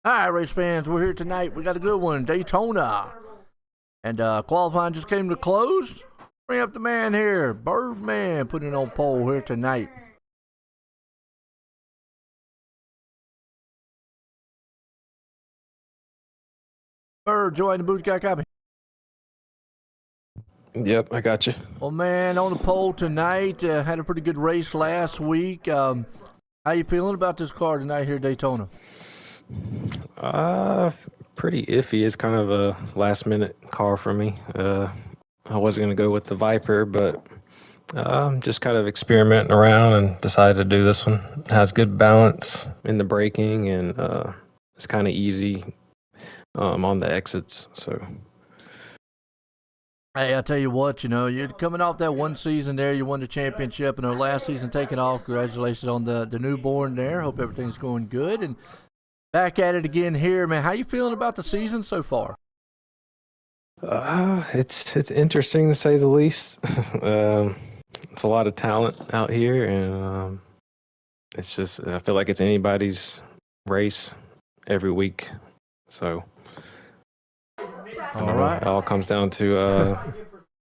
All right, race fans, we're here tonight. We got a good one, Daytona. And qualifying just came to close. Bring up the man here, Birdman, putting on pole here tonight. Bird, join the booth, got copy. Yep, I got you. Well, man, on the pole tonight. Had a pretty good race last week. How you feeling about this car tonight here at Daytona? Pretty iffy. It's kind of a last minute car for me. I wasn't going to go with the Viper, but just kind of experimenting around and decided to do this one. It has good balance in the braking and it's kind of easy on the exits. So, hey, I tell you what, you're coming off that one season there. You won the championship, and the last season taking off. Congratulations on the newborn there. Hope everything's going good. And back at it again here, man. How you feeling about the season so far? it's interesting to say the least. It's a lot of talent out here, and it's just I feel like it's anybody's race every week. So, all right, it all comes down to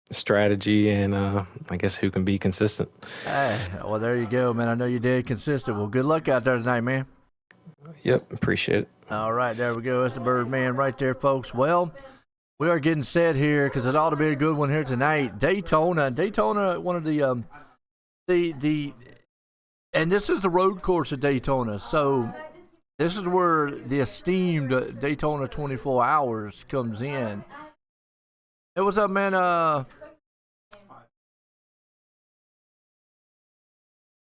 strategy and I guess who can be consistent. Hey, well, there you go, man. I know you did consistent. Well, good luck out there tonight, man. Yep, appreciate it. All right, there we go. That's the Birdman right there, folks. Well, we are getting set here because it ought to be a good one here tonight. Daytona, one of the and this is the road course at Daytona. So this is where the esteemed Daytona 24 Hours comes in. Hey, what's up, man?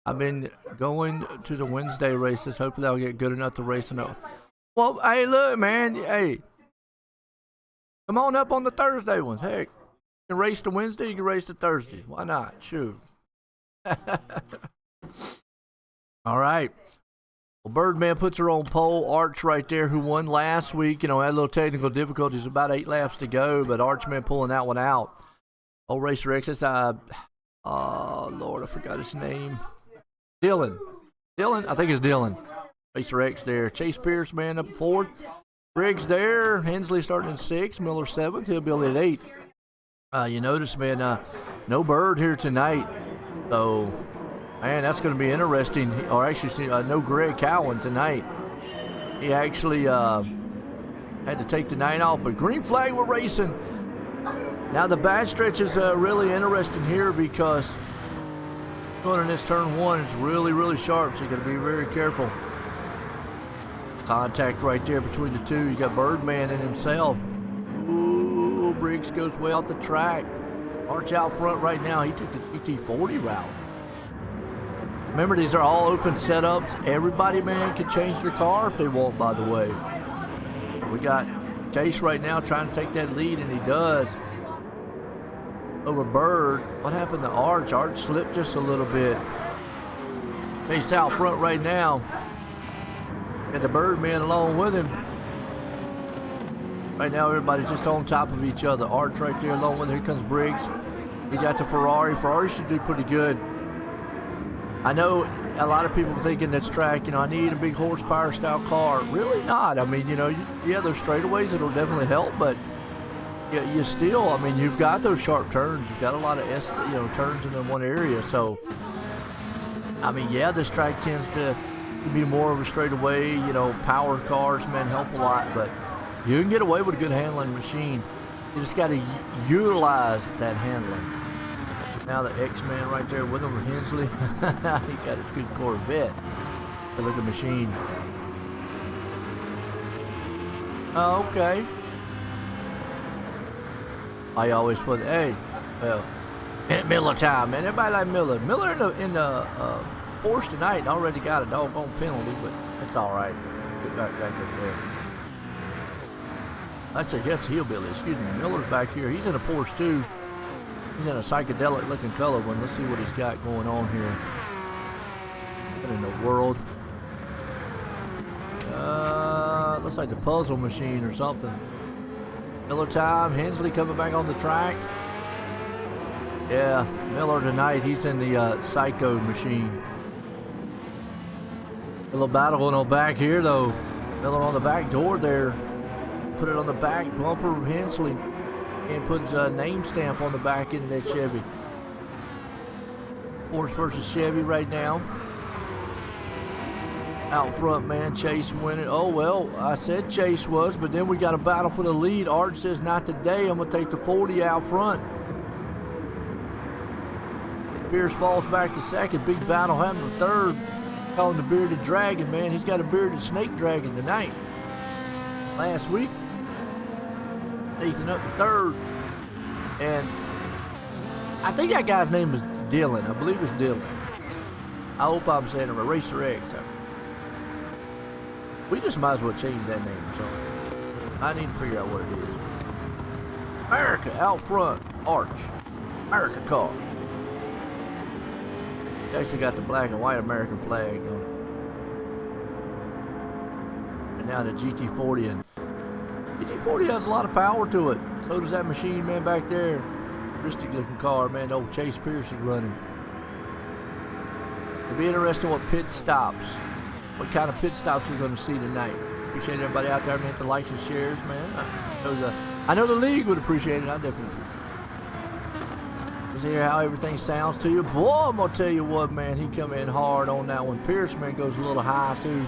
I've been going to the Wednesday races. Hopefully I'll get good enough to race. Well, hey, look, man. Hey, come on up on the Thursday ones. Heck, you can race the Wednesday, you can race the Thursday. Why not? Shoot. All right. Well, Birdman puts her on pole. Arch right there, who won last week. Had a little technical difficulties. About 8 laps to go, but Archman pulling that one out. Old Racer X. Oh, Lord, I forgot his name. Dylan, I think it's Dylan. Racer X there. Chase Pierce, man, up 4th. Briggs there. Hensley starting in 6th. Miller 7th. He'll be at 8. You notice, man, no Bird here tonight. So, man, that's going to be interesting. Or actually, no Greg Cowan tonight. He actually had to take the night off. But green flag, we're racing. Now, the back stretch is really interesting here because going in this turn 1 is really, really sharp. So you got to be very careful. Contact right there between the two. You got Birdman and himself. Ooh, Briggs goes way off the track. Arch out front right now. He took the GT40 route. Remember, these are all open setups. Everybody, man, can change their car if they want, by the way. We got Chase right now trying to take that lead, and he does. Over Bird. What happened to Arch? Arch slipped just a little bit. Chase out front right now. And the Birdman along with him. Right now, everybody's just on top of each other. Arch right there along with him. Here comes Briggs. He's got the Ferrari. Ferrari should do pretty good. I know a lot of people thinking this track, I need a big horsepower style car. Really not. I mean, yeah, those straightaways, it'll definitely help, but you still, you've got those sharp turns. You've got a lot of, turns in one area. So, yeah, this track tends to be more of a straightaway, power cars, man, help a lot, but you can get away with a good handling machine. You just got to utilize that handling. Now the X-Man right there with him, Hensley. He got his good Corvette. Look at the machine. Oh, okay. I always put, hey, well, Miller time, man. Everybody like Miller. Miller in the Porsche tonight already got a doggone penalty, but that's all right. Get back up there. That's Hillbilly. Excuse me. Miller's back here. He's in a Porsche too. He's in a psychedelic looking color one. Let's see what he's got going on here. What in the world? Looks like the puzzle machine or something. Miller time. Hensley coming back on the track. Yeah, Miller tonight. He's in the Psycho machine. A little battle going on back here though. Miller on the back door there. Put it on the back bumper of Hensley. And put his name stamp on the back end of that Chevy. Coarse versus Chevy right now. Out front, man, Chase winning. Oh, well, I said Chase was, but then we got a battle for the lead. Art says, not today. I'm going to take the 40 out front. Pierce falls back to second. Big battle happening to third. Calling the bearded dragon, man. He's got a bearded snake dragon tonight. Last week, Nathan up to third. And I think that guy's name was Dylan. I believe it's Dylan. I hope I'm saying it right. Racer X. We just might as well change that name or something. I need to figure out what it is. America out front. Arch. America car. They actually got the black and white American flag on it. And now the GT40. And GT40 has a lot of power to it. So does that machine man back there. Ristic looking car, man. Old Chase Pierce is running. It'll be interesting what pit stops. What kind of pit stops we're going to see tonight. Appreciate everybody out there, man, the likes and shares, man. I know the league would appreciate it. I definitely. Let's hear how everything sounds to you. Boy, I'm going to tell you what, man. He come in hard on that one. Pierce, man, goes a little high, too.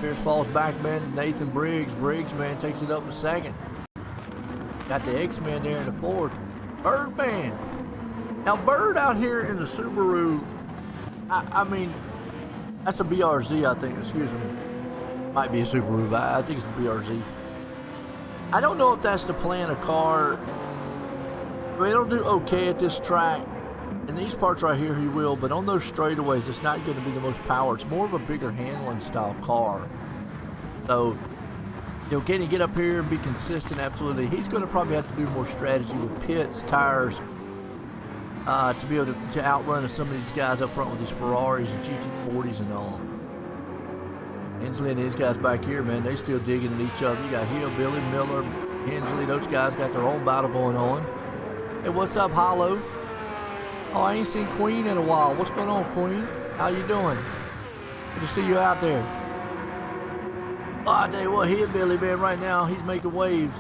Pierce falls back, man, to Nathan Briggs. Briggs, man, takes it up to second. Got the X-Man there in the fourth. Birdman. Now, Bird out here in the Subaru, I mean, that's a BRZ, I think. Excuse me. Might be a Subaru, but I think it's a BRZ. I don't know if that's the plan of car. I mean, it'll do okay at this track. In these parts right here, he will, but on those straightaways, it's not going to be the most power. It's more of a bigger handling style car. So, you know, can he get up here and be consistent? Absolutely. He's going to probably have to do more strategy with pits, tires, to be able to outrun some of these guys up front with these Ferraris and GT40s and all. Hensley and these guys back here, man, they still digging at each other. You got Hill, Billy, Miller, Hensley. Those guys got their own battle going on. Hey, what's up, Hollow? Oh, I ain't seen Queen in a while. What's going on, Queen? How you doing? Good to see you out there. Oh, I tell you what, Hillbilly, man, right now, he's making waves.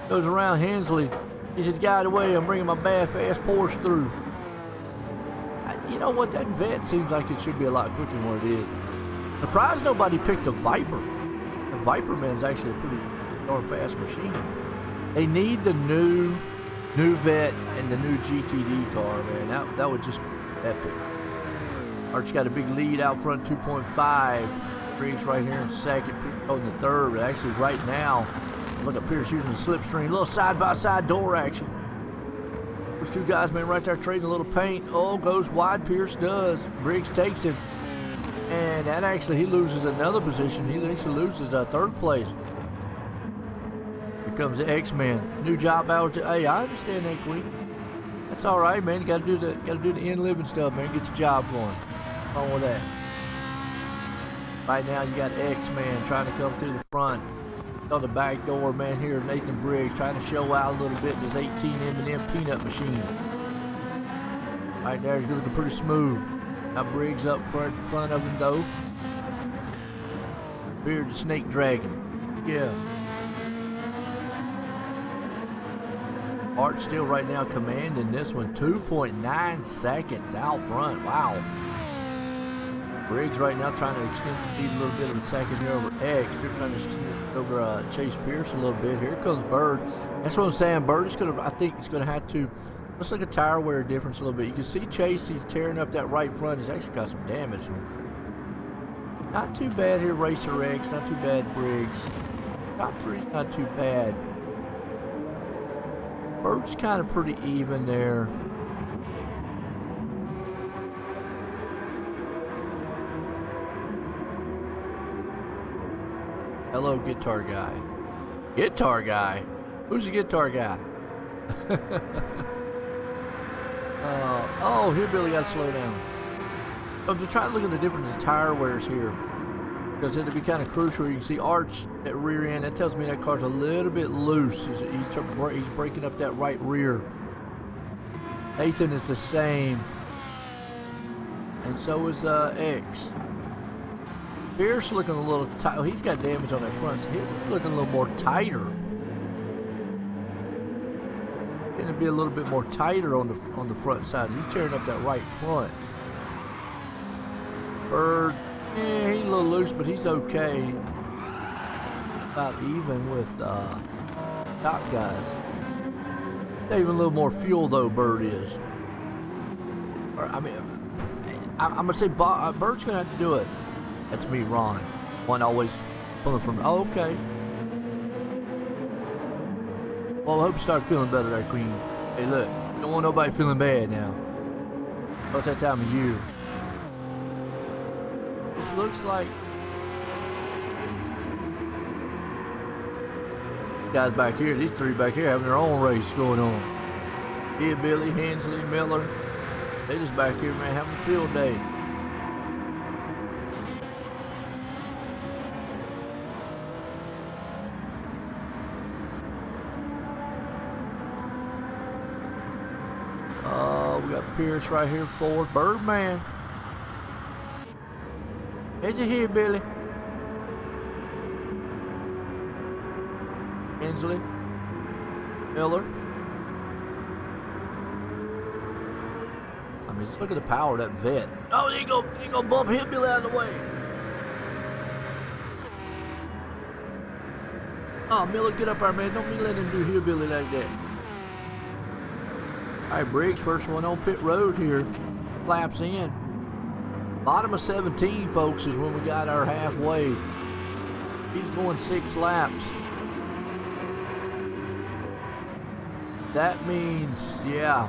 Goes around Hensley. He says, "Get out of the way, I'm bringing my bad fast Porsche through." You know what, that Vet seems like it should be a lot quicker than what it is. Surprised nobody picked a Viper. The Viper, man, is actually a pretty darn fast machine. They need the new Vet and the new GTD car, man. That would just be epic. Arch got a big lead out front, 2.5. Briggs right here in second, Pierce in the third. But actually, right now, look at Pierce using the slipstream. Little side-by-side door action. Those two guys, man, right there trading a little paint. Oh, goes wide. Pierce does. Briggs takes him. And that actually, he loses another position. He actually loses third place. Here comes the X-Man. New job hours. Hey, I understand that, Queen. That's all right, man. You got to do the in-living stuff, man. Get your job going. What's wrong with that? Right now, you got X-Man trying to come through the front. On the back door, man, here, Nathan Briggs trying to show out a little bit in his 18 M&M peanut machine. Right there, he's looking pretty smooth. Now Briggs up front of him, though. Bearded Snake Dragon. Yeah. Art still right now commanding this one. 2.9 seconds out front. Wow. Briggs right now trying to extend the lead a little bit of the second here over X. They're trying to extend it over Chase Pierce a little bit. Here comes Bird. That's what I'm saying. Bird is going to, I think he's going to have to, let's look at tire wear difference a little bit. You can see Chase, he's tearing up that right front. He's actually got some damage. Not too bad here, Racer X. Not too bad, Briggs. Top three, not too bad. Bird's kind of pretty even there. Hello, guitar guy. Guitar guy? Who's the guitar guy? Oh, Hillbilly got to slow down. I'm just trying to look at the difference in tire wears here, because it'll be kind of crucial. You can see Arch at rear end. That tells me that car's a little bit loose. He's breaking up that right rear. Nathan is the same, and so is X. Pierce looking a little tight. Oh, he's got damage on that front. So his is looking a little more tighter. Going to be a little bit more tighter on the front side. He's tearing up that right front. Bird, he's a little loose, but he's okay. About even with top guys. Even a little more fuel though. Bird is. I mean, I'm gonna say Bird's gonna have to do it. That's me, Ron. One always pulling from. Oh, okay. Well, I hope you start feeling better there, Queen. Hey, look, you don't want nobody feeling bad now. What's that time of year? This looks like guys back here, these three back here having their own race going on. Here, Billy, Hensley, Miller. They just back here, man, having a field day. We got Pierce right here forward. Birdman. Is it here, Billy? Hensley. Miller. I mean, just look at the power of that vet. Oh, he gonna bump Hillbilly out of the way. Oh, Miller, get up there, man. Don't be letting him do Hillbilly like that. All right, Briggs, first one on pit road here. Laps in. Bottom of 17, folks, is when we got our halfway. He's going 6 laps. That means, yeah.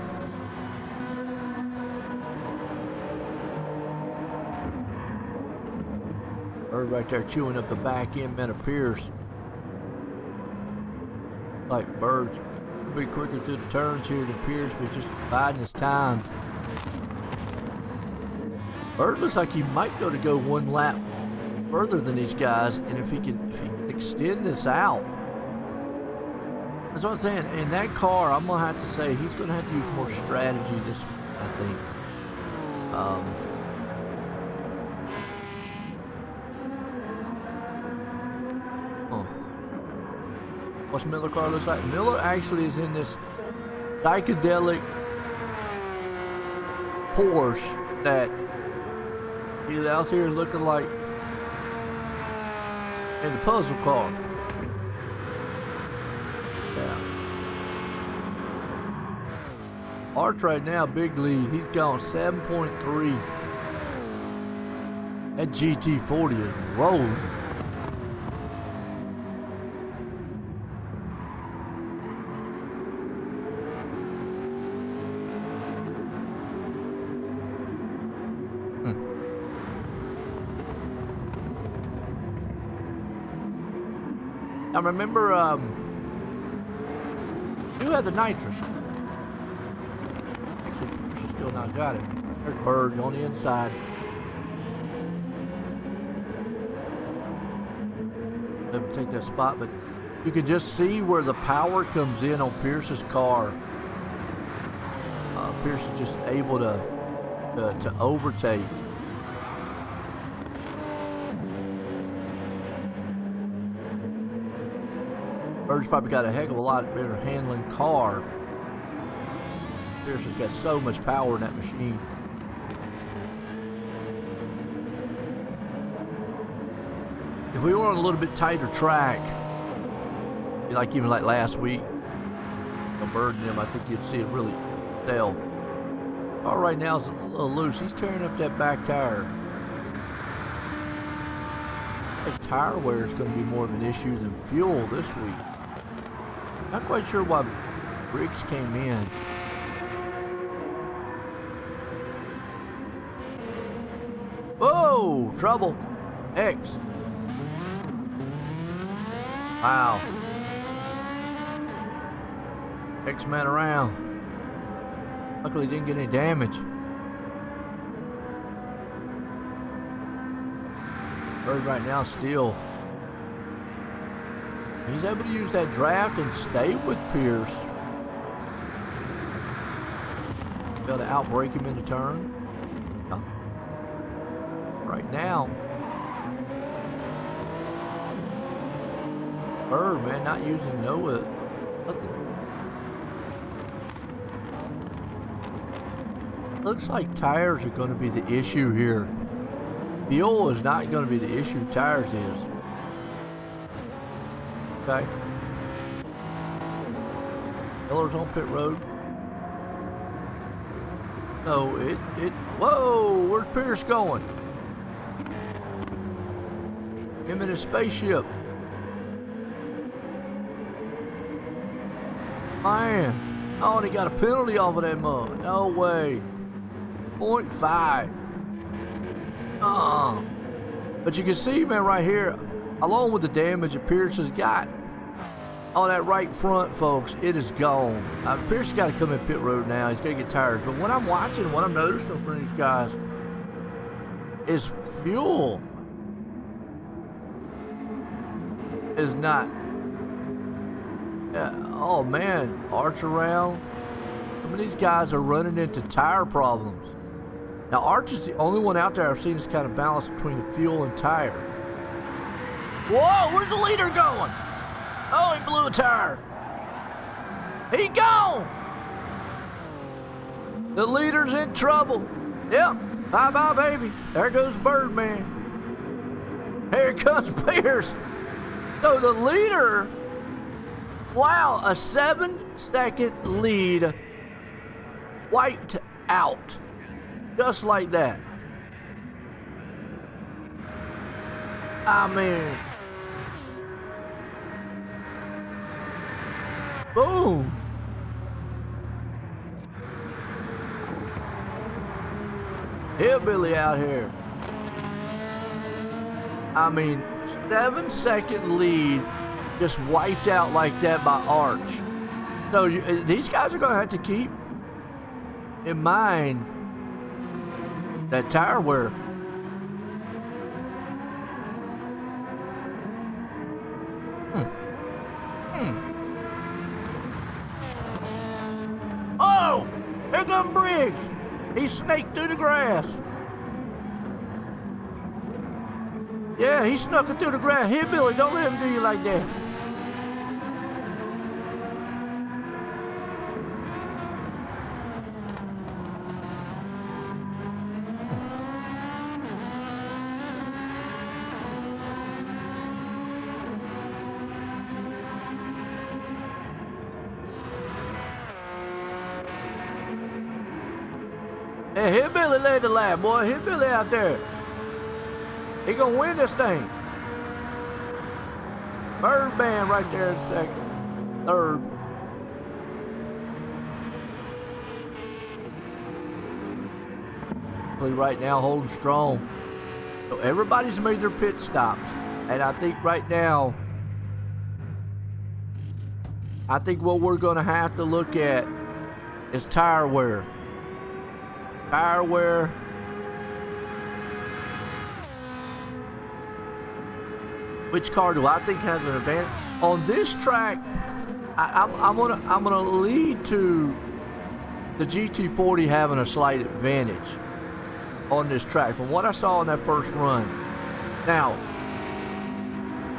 Bird right there chewing up the back end, man, of Pierce. Like Bird's be quicker through the turns here than Pierce, but just biding his time. Bird looks like he might be able to go 1 lap further than these guys, and if he can extend this out. That's what I'm saying. In that car, I'm gonna have to say he's gonna have to use more strategy this week, I think. What's Miller car looks like? Miller actually is in this psychedelic Porsche that he's out here looking like in the puzzle car. Yeah. Arch right now, big lead. He's gone 7.3. That GT40 is rolling. I remember who had the nitrous? Actually, she still not got it. There's Bird on the inside. Never take that spot, but you can just see where the power comes in on Pierce's car. Pierce is just able to overtake. Bird's probably got a heck of a lot better handling car. Pierce has got so much power in that machine. If we were on a little bit tighter track, like even like last week, Bird and them, I think you'd see it really tell. All right, now it's a little loose. He's tearing up that back tire. I think tire wear is going to be more of an issue than fuel this week. Not quite sure why Briggs came in. Whoa! Trouble. X. Wow. X-Man around. Luckily didn't get any damage. Bird right now still. He's able to use that draft and stay with Pierce. Be able to outbrake him in the turn. Right now, Bird, man, not using nothing. Looks like tires are going to be the issue here. Fuel is not going to be the issue. Tires is. Okay. Miller's on pit road. No, whoa, where's Pierce going? Him in his spaceship. Man. Oh, and he got a penalty off of that mug. No way. 0.5. But you can see, man, right here, along with the damage that Pierce has got on that right front, folks, it is gone. Pierce has got to come in pit road now. He's got to get tires. But what I'm watching, what I'm noticing from these guys is fuel is not. Oh, man. Arch around. Some of these guys are running into tire problems. Now, Arch is the only one out there I've seen this kind of balance between the fuel and tire. Whoa, where's the leader going? Oh, he blew a tire. He gone. The leader's in trouble. Yep, bye-bye, baby. There goes Birdman. Here comes Pierce. So the leader, wow, a 7-second lead wiped out. Just like that. I mean, boom. Hillbilly out here. I mean, 7-second lead just wiped out like that by Arch. So these guys are going to have to keep in mind that tire wear. Oh, here comes Briggs. He snaked through the grass. Yeah, he snuck it through the grass. Here, Billy, don't let him do you like that. Hey, Hillbilly led the lap, boy. Hillbilly out there. He gonna win this thing. Birdman right there in second. Third. Right now holding strong. So everybody's made their pit stops. And I think right now, I think what we're gonna have to look at is tire wear. Tire wear. Which car do I think has an advantage on this track? I'm gonna lead to the GT40 having a slight advantage on this track from what I saw in that first run. Now,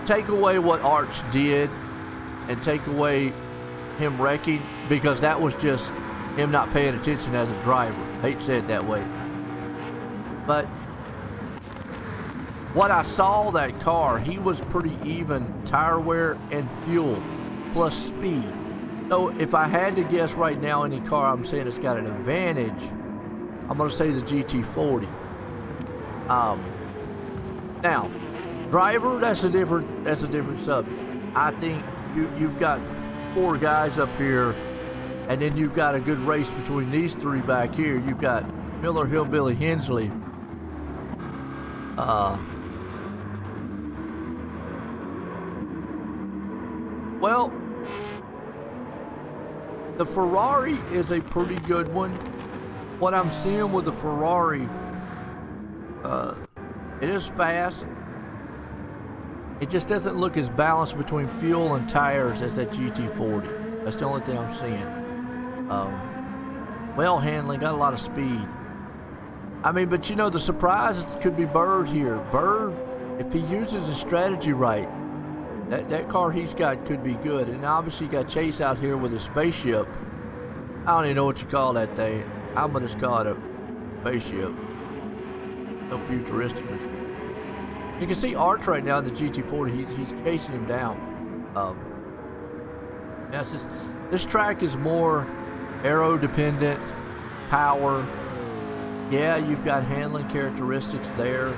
take away what Arch did and take away him wrecking, because that was just him not paying attention as a driver. I hate to say it that way. But what I saw that car, he was pretty even tire wear and fuel plus speed. So if I had to guess right now any car I'm saying it's got an advantage, I'm going to say the GT40. Now, driver, that's a different subject. I think you've got 4 guys up here, and then you've got a good race between these 3 back here. You've got Miller, Hillbilly, Hensley. Well, the Ferrari is a pretty good one. What I'm seeing with the Ferrari, it is fast. It just doesn't look as balanced between fuel and tires as that GT40. That's the only thing I'm seeing. Well handling, got a lot of speed. I mean, but you know, the surprise could be Bird here. Bird, if he uses his strategy right, That car he's got could be good. And obviously you got Chase out here with a spaceship. I don't even know what you call that thing. I'm gonna just call it a spaceship. So futuristic. You can see Arch right now in the GT40. He's chasing him down. This track is more aero dependent, power. Yeah, you've got handling characteristics there,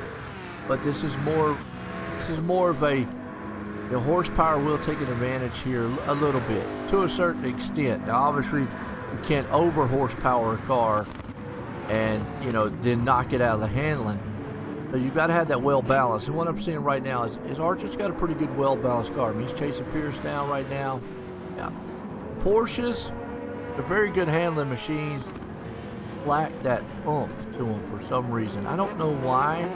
but this is more of a, the horsepower will take an advantage here a little bit to a certain extent. Now, obviously, you can't over horsepower a car and then knock it out of the handling. So you've got to have that well balanced. And what I'm seeing right now is Archer's got a pretty good well balanced car. I mean, he's chasing Pierce down right now. Yeah, Porsches, they're very good handling machines. Lack that oomph to them for some reason. I don't know why.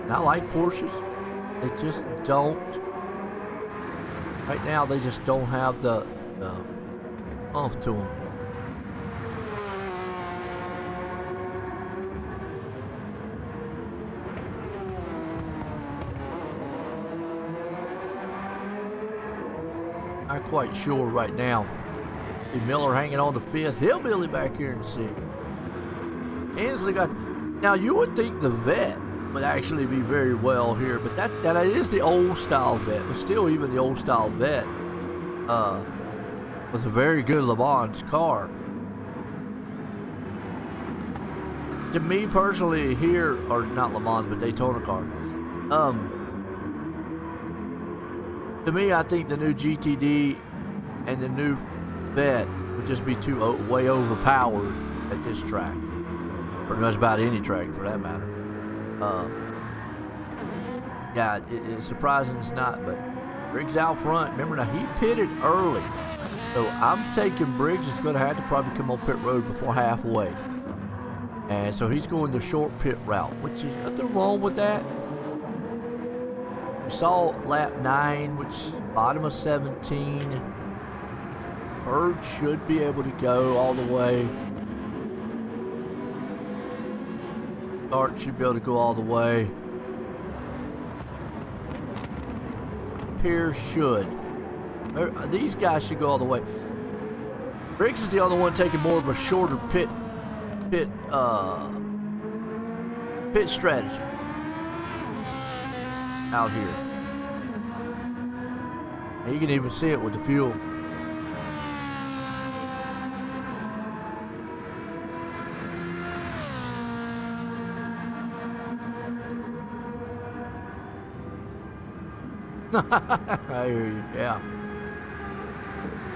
And I like Porsches. They just don't. Right now, they just don't have the oomph to them. Not quite sure right now. See Miller hanging on the fifth. Hillbilly back here and see. Ansley got. Now you would think the vet would actually be very well here, but that is the old style vet. But still, even the old style vet was a very good Le Mans car. To me personally, here, or not Le Mans, but Daytona car. To me, I think the new GTD and the new vet would just be way overpowered at this track. Pretty much about any track for that matter. Yeah, it's surprising it's not, but Briggs out front. Remember now, he pitted early. So I'm taking Briggs is going to have to probably come on pit road before halfway. And so he's going the short pit route, which is nothing wrong with that. We saw lap 9, which bottom of 17. Bird should be able to go all the way. Start should be able to go all the way. Pierce should. These guys should go all the way. Briggs is the only one taking more of a shorter pit strategy out here. And you can even see it with the fuel. I hear you, yeah.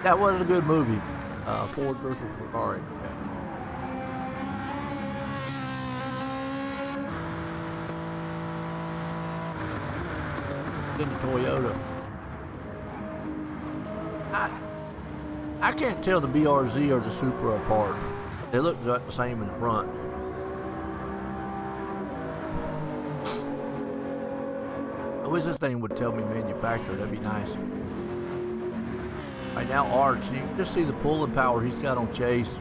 That was a good movie. Ford versus Ferrari. Yeah. In the Toyota. I can't tell the BRZ or the Supra apart. They look the same in the front. I wish this thing would tell me manufacturer. That'd be nice. Right now, Arch, you can just see the pulling power he's got on Chase.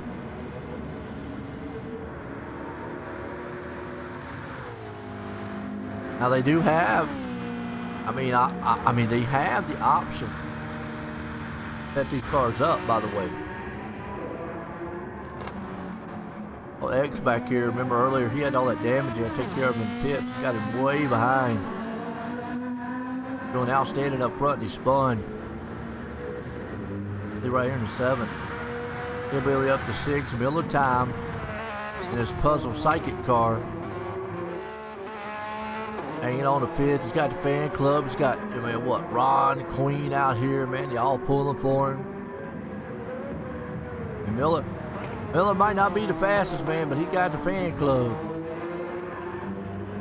Now they do have. I mean, they have the option to set these cars up. By the way, well, X back here. Remember earlier he had all that damage. He had to take care of him in the pits. Got him way behind. Doing outstanding up front, and he spun. See right here in the 7th. Hillbilly up to 6. Miller time in his puzzle psychic car. Hanging on the pits. He's got the fan club. He's got, Ron, Queen out here, man. Y'all pulling for him. And Miller might not be the fastest, man, but he got the fan club.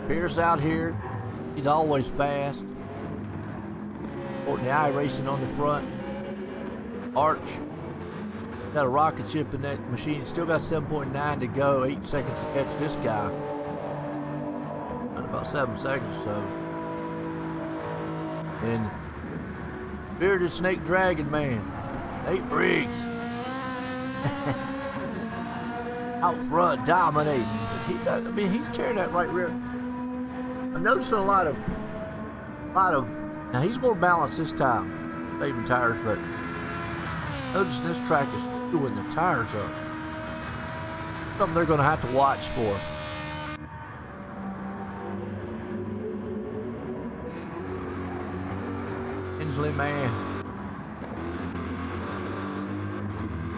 Pierce out here. He's always fast. Courtney I racing on the front. Arch got a rocket ship in that machine. Still got 7.9 to go. 8 seconds to catch this guy. About 7 seconds or so. And bearded snake dragon man, Nate Briggs, out front dominating. He's tearing that right rear. I'm noticing a lot of Now he's more balanced this time, saving tires, but notice this track is screwing the tires up. Something they're going to have to watch for. Hensley, man.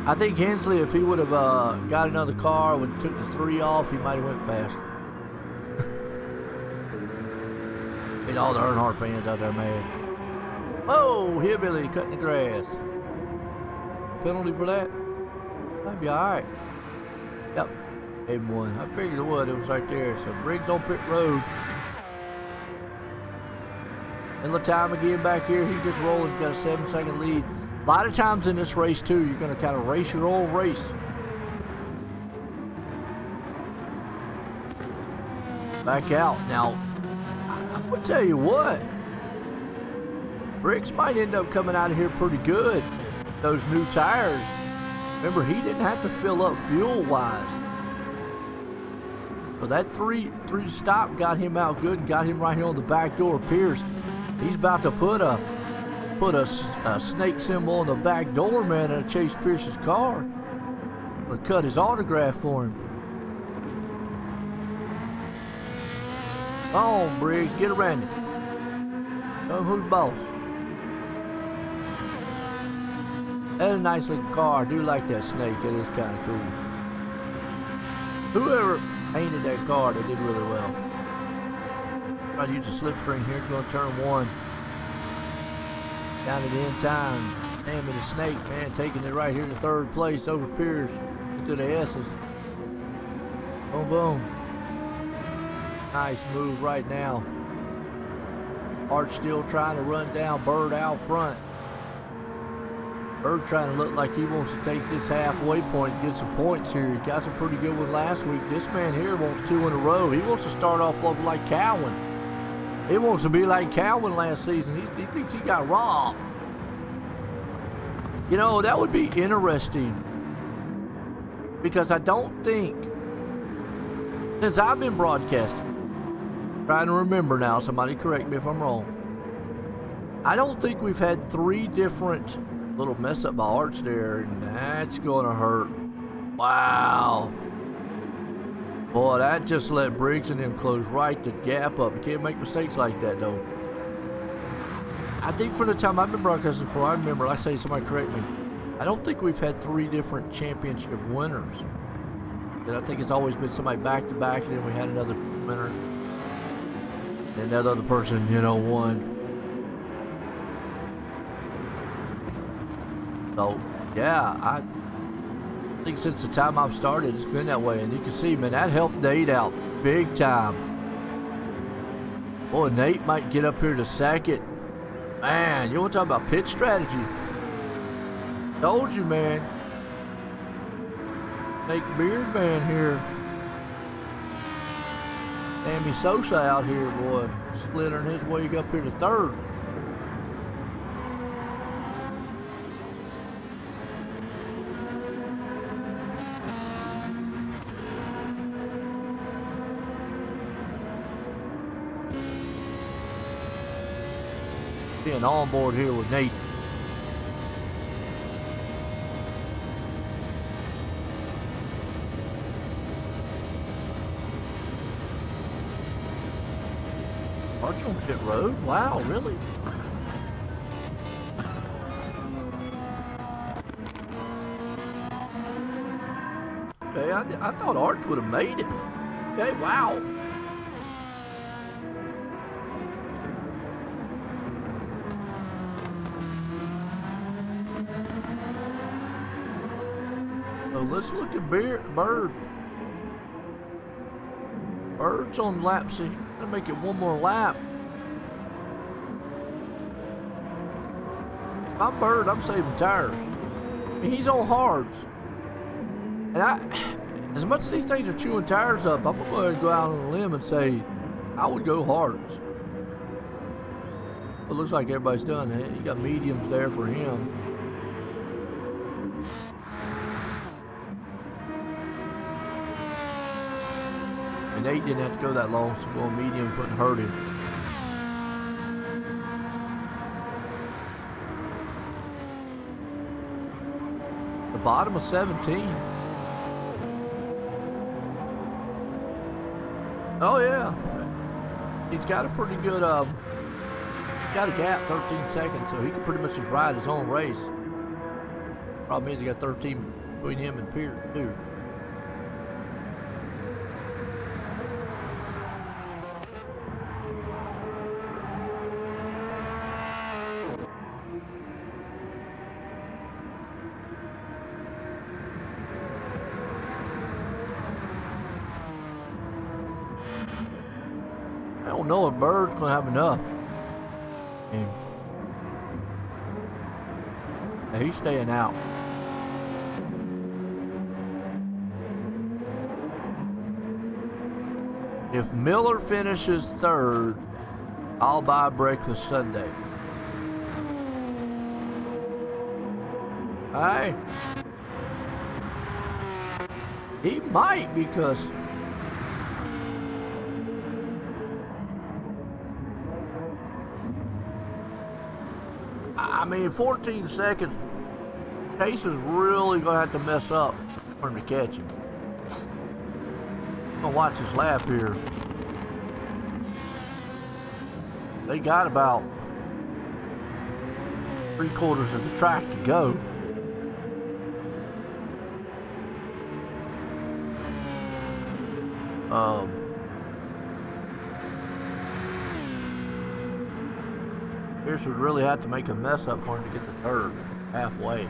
I think Hensley, if he would have got another car and took the 3 off, he might have went faster. And all the Earnhardt fans out there, man. Oh, hillbilly cutting the grass. Penalty for that? Might be alright. Yep, gave him 1. I figured it would. It was right there. So Briggs on pit road. And Latime again back here. He's just rolling. He's got a 7-second lead. A lot of times in this race, too, you're going to kind of race your own race. Back out. Now, I'm going to tell you what. Briggs might end up coming out of here pretty good. Those new tires. Remember, he didn't have to fill up fuel-wise. So that three stop got him out good and got him right here on the back door of Pierce. He's about to put a snake symbol on the back door, man, and Chase Pierce's car. Gonna cut his autograph for him. Come on, Briggs, get around it. Tell him who's boss. That's a nice looking car. I do like that snake. It is kind of cool. Whoever painted that car, they did really well. Try to use a slipstream here. Going to turn 1. Down at the end time. Sammy the Snake, man, taking it right here to 3rd place over Pierce into the S's. Boom, boom. Nice move right now. Art still trying to run down Bird out front. Bird trying to look like he wants to take this halfway point and get some points here. He got some pretty good ones last week. This man here wants 2 in a row. He wants to start off like Cowan. He wants to be like Cowan last season. He thinks he got robbed. You know, that would be interesting. Because I don't think, since I've been broadcasting, trying to remember now, somebody correct me if I'm wrong. I don't think we've had 3 different little mess up by Arch there, and that's gonna hurt. Wow. Boy, that just let Briggs and them close right the gap up. You can't make mistakes like that, though. I think for the time I've been broadcasting for, I remember, I say somebody correct me, I don't think we've had 3 different championship winners. And I think it's always been somebody back-to-back, and then we had another winner. And that other person, you know, won. So, yeah, I think since the time I've started, it's been that way. And you can see, man, that helped Nate out big time. Boy, Nate might get up here to 2nd. Man, you want to talk about pit strategy? Told you, man. Nate Beardman here. Sammy Sosa out here, boy, splintering his way up here to 3rd. Being on board here with Nate. Arch on pit road? Wow, really? Okay, I thought Arch would have made it. Okay, wow. So let's look at Bird. Bird's on lap 6. Gonna make it 1 more lap. If I'm Bird, I'm saving tires. I mean, he's on hards. And as much as these things are chewing tires up, I'm gonna go ahead and go out on a limb and say I would go hards. It looks like everybody's done. He got mediums there for him. And Nate didn't have to go that long, so going mediums wouldn't hurt him. the bottom of 17. Oh yeah, he's got a pretty good. He's got a gap, 13 seconds, so he can pretty much just ride his own race. Problem is, he got 13 between him and Pierce too. I don't know if Bird's gonna have enough. And yeah, he's staying out. If Miller finishes third, I'll buy breakfast Sunday. Hey, he might, because I mean, 14 seconds. Chase is really gonna have to mess up for him to catch him. I'm gonna watch his lap here. They got about 3/4 of the track to go. Pierce would really have to make a mess up for him to get the third halfway.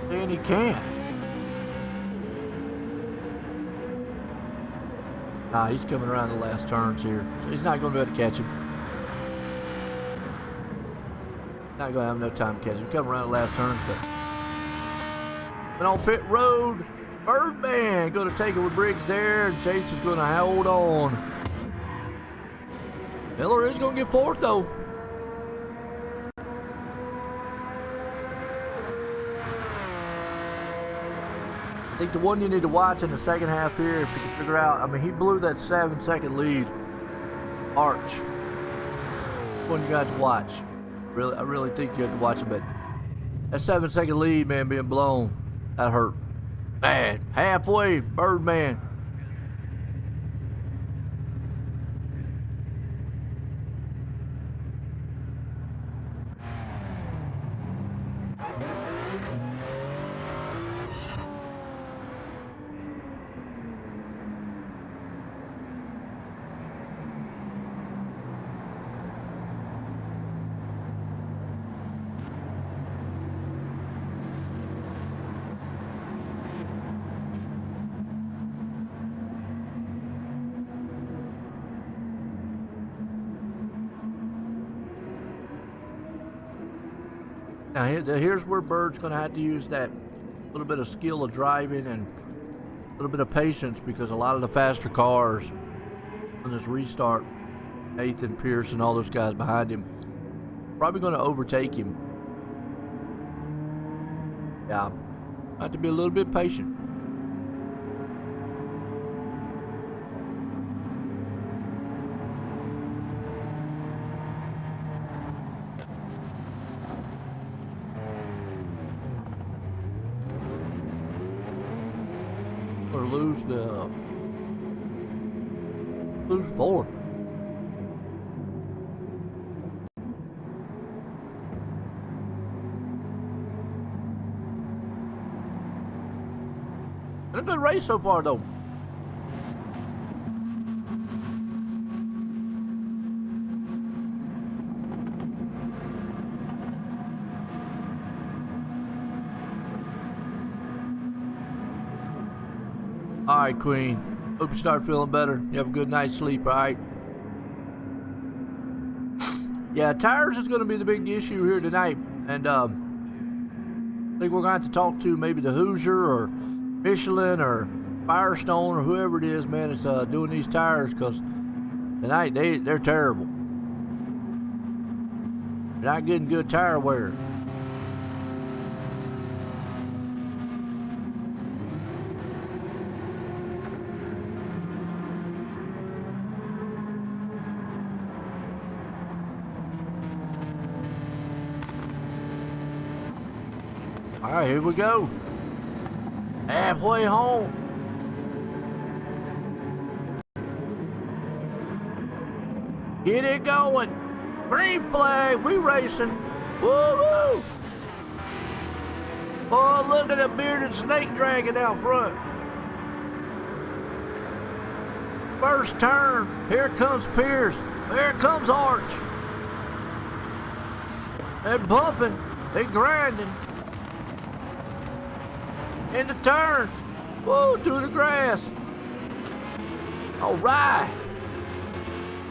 And he can't. Nah, he's coming around the last turns here, so he's not going to be able to catch him. Not going to have no time to catch him. Coming around the last turns, but on pit road, Birdman going to take it with Briggs there, and Chase is going to hold on. Miller is going to get fourth though. I think the one you need to watch in the second half here, if you can figure out, I mean, he blew that 7-second lead. Arch. That's one you got to watch. I really think you have to watch it, but that 7-second lead, man, being blown, that hurt. Man, halfway, Birdman. Now here's where Bird's going to have to use that little bit of skill of driving and a little bit of patience, because a lot of the faster cars on this restart, Nathan, Pierce, and all those guys behind him, probably going to overtake him. Yeah, I have to be a little bit patient. Or lose fourth. Been a good race so far, though. All right, Queen. Hope you start feeling better. You have a good night's sleep, all right? Yeah, tires is going to be the big issue here tonight. And I think we're going to have to talk to maybe the Hoosier or Michelin or Firestone or whoever it is, man, that's doing these tires, because tonight they're terrible. They're not getting good tire wear. All right, here we go. Halfway home. Get it going. Green flag. We racing. Woo-woo. Oh, look at a bearded snake dragon out front. First turn. Here comes Pierce. There comes Arch. They're bumping. They're grinding. In the turn. Whoa, through the grass. All right.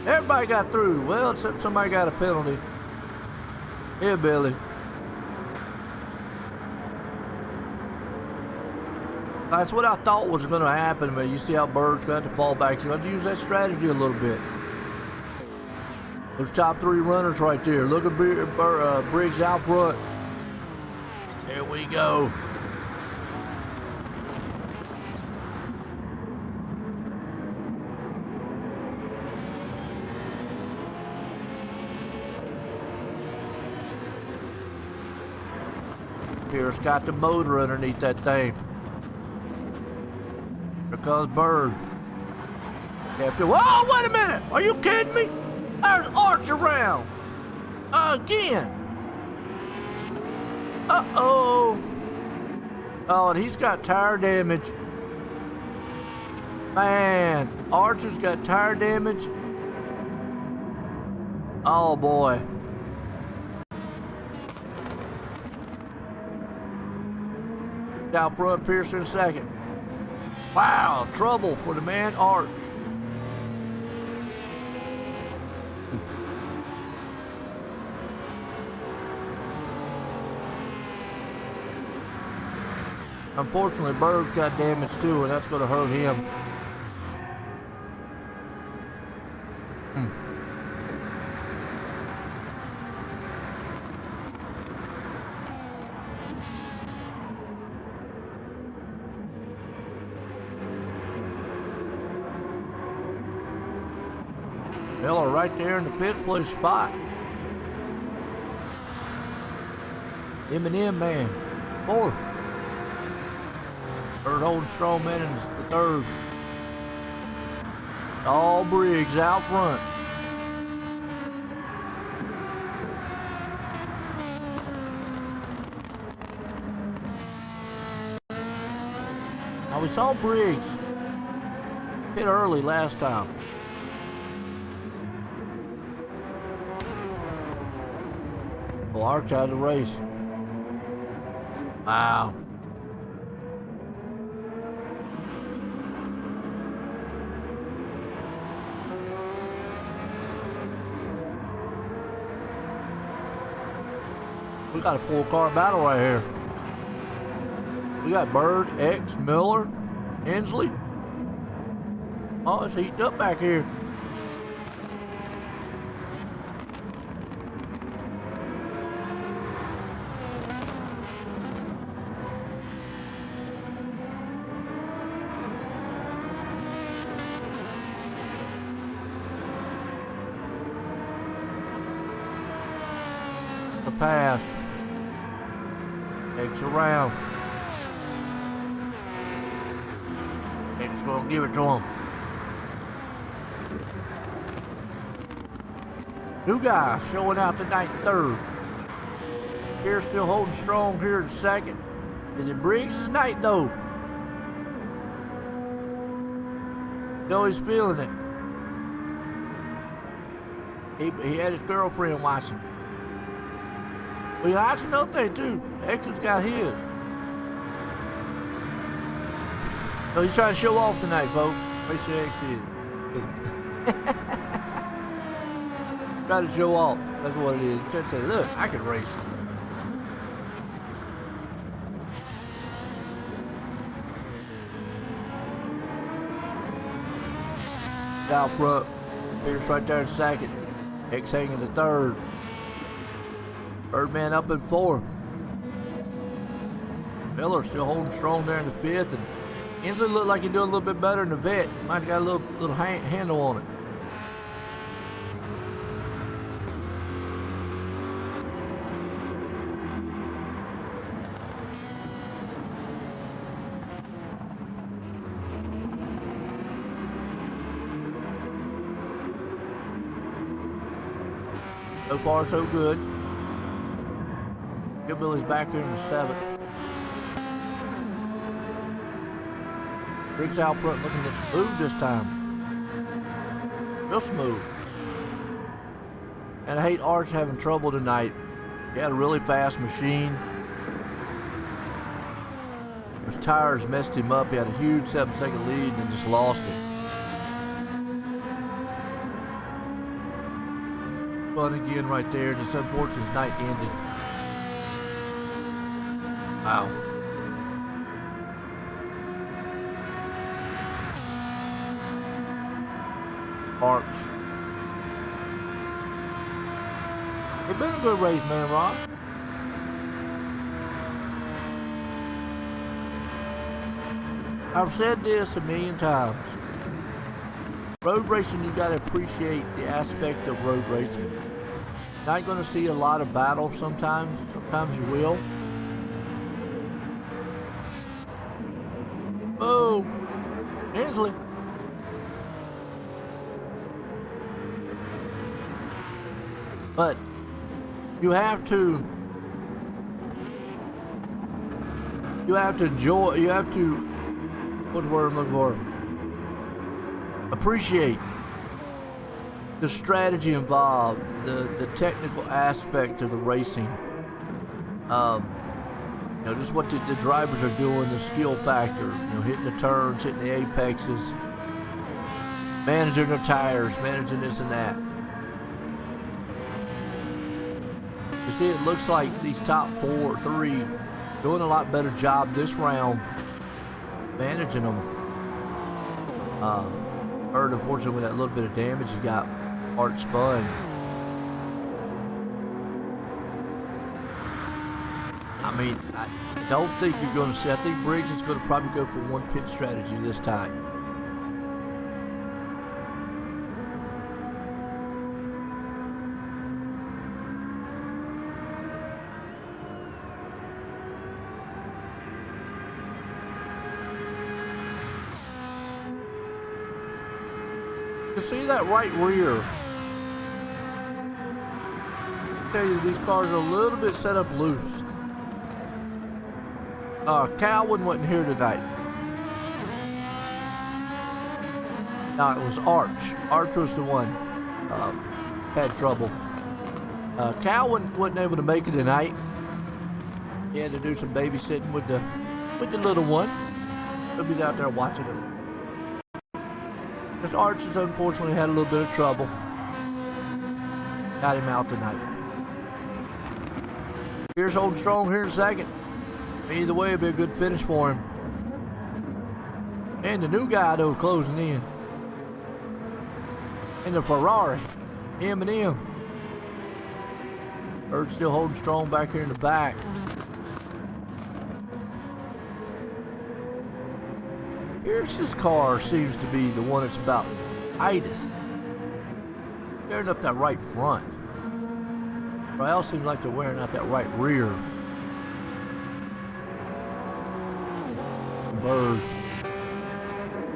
Everybody got through. Well, except somebody got a penalty. Here, Billy. That's what I thought was going to happen, man. You see how Bird's got to fall back. He's going to use that strategy a little bit. Those top three runners right there. Look at Briggs out front. There we go. Pierce got the motor underneath that thing. Here comes Bird. Whoa, wait a minute! Are you kidding me? There's Arch around. Again. Uh-oh. Oh, and he's got tire damage. Man, Arch has got tire damage. Oh, boy. Out front, Pierce in second. Wow, trouble for the man Arch. Unfortunately, Bird's got damage too, and that's going to hurt him. Miller right there in the pit place spot. M&M man. 4. Bird holding strong man in the 3rd. All Briggs out front. Now we saw Briggs hit early last time. Well, Arch out of the race. Wow. We got a 4-car battle right here. We got Bird, X, Miller, Hensley. Oh, it's heating up back here. The pass. X around. X gonna give it to him. New guy showing out tonight 3rd. Here still holding strong here in 2nd. Is it Briggs tonight though? No, he's feeling it. He had his girlfriend watching. Well, that's another thing too. X has got his. So he's trying to show off tonight, folks. Race X is. Trying to show off. That's what it is. He's trying to say, look, I can race. Out front. Pierce right there in 2nd. X hanging in 3rd. Birdman up in 4th. Miller still holding strong there in the 5th, and Hensley looked like he's doing a little bit better in the vet. Might have got a little handle on it. So far, so good. Hillbilly's back here in the 7th. Briggs out front looking smooth this time. Real smooth. And I hate Arch having trouble tonight. He had a really fast machine. His tires messed him up. He had a huge 7-second lead and just lost it. Fun again right there. This unfortunate night ended. Wow. Arch. It's been a good race, man, Rob. I've said this a million times. Road racing, you got to appreciate the aspect of road racing. You're not going to see a lot of battles sometimes. Sometimes you will. Oh, Hensley. But you have to enjoy, you have to, what's the word I'm looking for? Appreciate the strategy involved, the technical aspect of the racing. You know, just what the drivers are doing, the skill factor, you know, hitting the turns, hitting the apexes, managing their tires, managing this and that. You see, it looks like these top 3 doing a lot better job this round managing them. Heard, unfortunately, with that little bit of damage he got, Art spun. I mean, I don't think you're going to see. I think Briggs is going to probably go for one pit strategy this time. You see that right rear? I tell you, these cars are a little bit set up loose. Calvin wasn't here tonight. No, it was Arch. Arch was the one had trouble. Calvin wasn't able to make it tonight. He had to do some babysitting with the little one. He'll be out there watching it. This Arch has unfortunately had a little bit of trouble. Got him out tonight. Here's holding strong here in second. Either way, it'll be a good finish for him. And the new guy, though, closing in. And the Ferrari. M&M. Bird's still holding strong back here in the back. Pierce's car seems to be the one that's about tightest. Tearing up that right front. Rail seems like they're wearing out that right rear. Bird.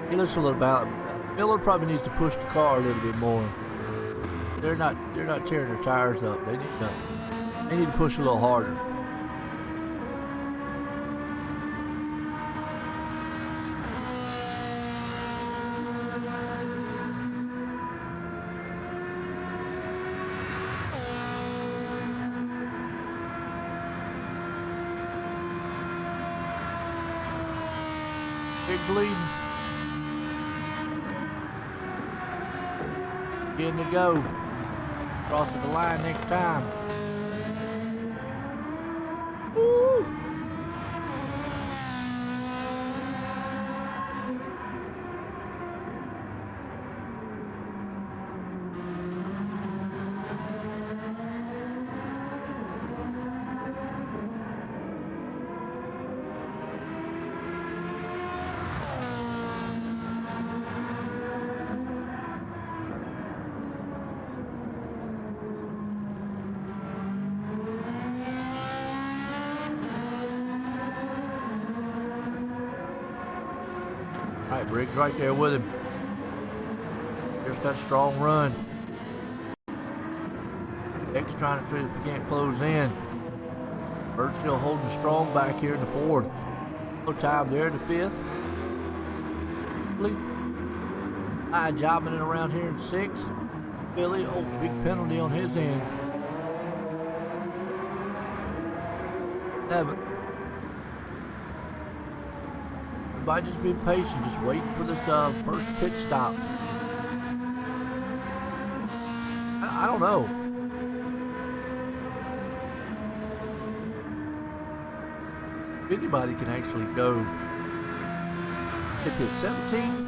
He looks a little about. Miller probably needs to push the car a little bit more. They're not tearing their tires up. They need to push a little harder. Big lead. Getting to go. Crossing the line next time. Woo! All right, Briggs right there with him. Just got a strong run. X trying to see if we can't close in. Bird's still holding strong back here in the fourth. No time there in the fifth. High jobbing it around here in sixth. Billy, oh, big penalty on his end. 7. Everybody just be patient, just waiting for this first pit stop. I don't know. Anybody can actually go to pit 17.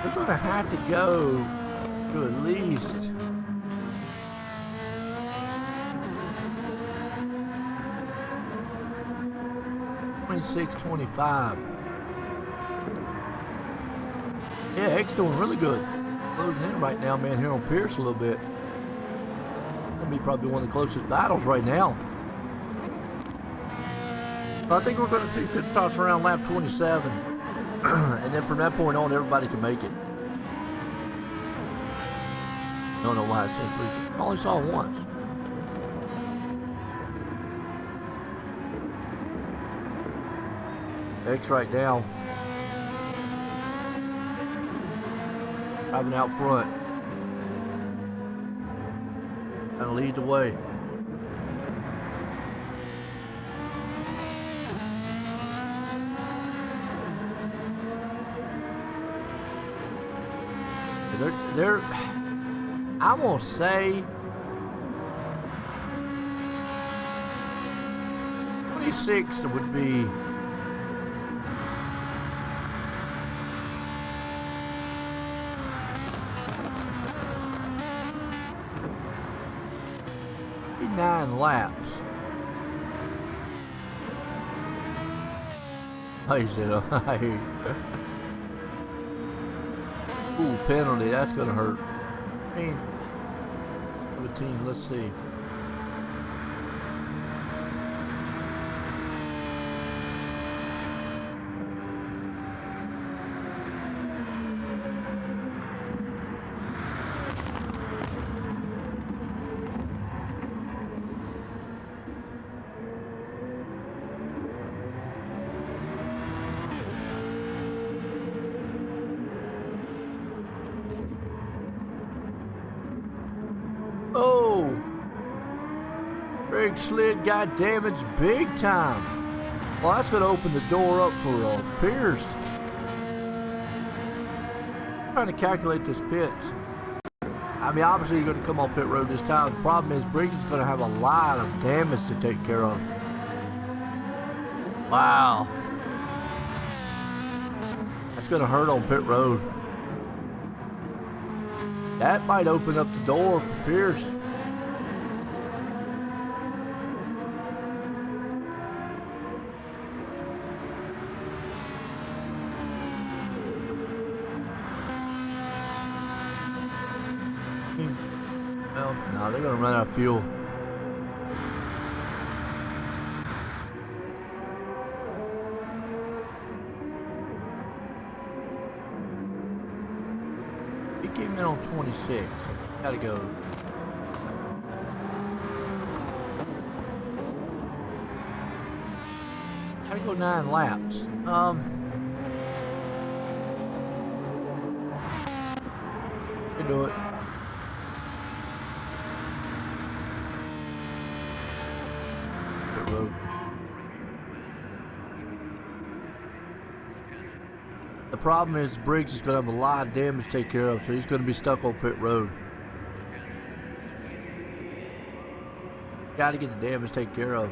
We're going to have to go to at least 26-25. Yeah, X doing really good. Closing in right now, man, here on Pierce a little bit. Gonna be probably one of the closest battles right now. I think we're going to see pit stops around lap 27. And then from that point on, everybody can make it. I don't know why I said 3. I only saw it once. X right now. Driving out front. Trying to lead the way. They're I'm gonna say 26 would be nine laps. I said, ooh, penalty, that's gonna hurt. I mean, 17, let's see. Oh, brake slid got damaged big time. Well, that's going to open the door up for Pierce. Trying to calculate this pit. I mean, obviously you're going to come on pit road this time. The problem is Briggs is going to have a lot of damage to take care of. Wow. That's going to hurt on pit road. That might open up the door for Pierce. Well, no, they're going to run out of fuel. He came in on 26. Gotta go. Gotta go 9 laps. Can do it. Pit road. The problem is Briggs is going to have a lot of damage to take care of, so he's going to be stuck on pit road. Got to get the damage taken care of.